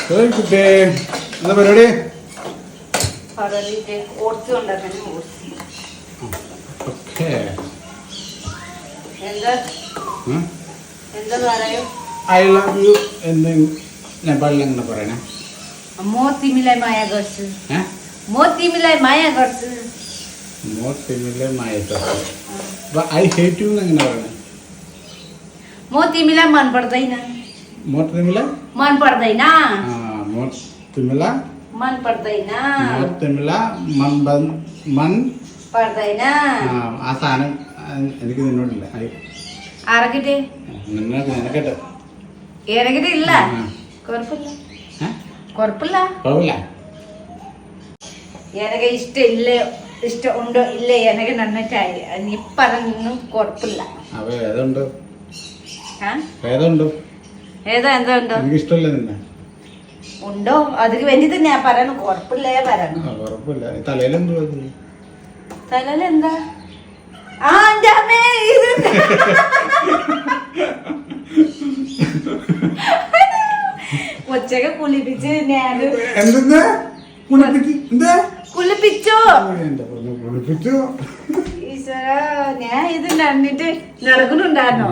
കുട്ടേ എന്താ പരിപാടി? I love you എന്ന് നേപ്പാളിൽ എങ്ങനെ പറയണേ? मोतीमीलाई माया गर्छु मोतीमीलाई माया गर्छु मोतीमीलाई माया गर्छु आई हेट यू എങ്ങനെ പറയണേ? मोतीमीलाई मन पर्दैन मोतीमीलाई मन पर्दैन मोतीमीलाई मन पर्दैन मोतीमीलाई मन पर्दैन ആ സാധനം എനിക്ക് നിന്നോടില്ല. ആരകിട്ടെ നിനക്കട്ടെ ഏരകിട്ടെ ഇല്ല കുഴപ്പമില്ല കുഴപ്പമില്ല എനിക്ക് ഇഷ്ടമില്ല ഇഷ്ടം ഉണ്ടോ ഇല്ല എനിക്ക് നന്നായി നീ പറഞ്ഞു കുഴപ്പമില്ല. ഏതാ എന്താ ഉണ്ടോ ഉണ്ടോ അതിന് വേണ്ടി തന്നെ ഞാൻ പറയണു. കുഴപ്പമില്ലേ പറയണു. തലയിലെന്താ കൊച്ചൊക്കെ കുളിപ്പിച്ച് ഞാൻ കുളിപ്പിച്ചോ ഈശ്വര ഞാൻ ഇത് നടന്നിട്ട് നടക്കുന്നുണ്ടായിരുന്നോ?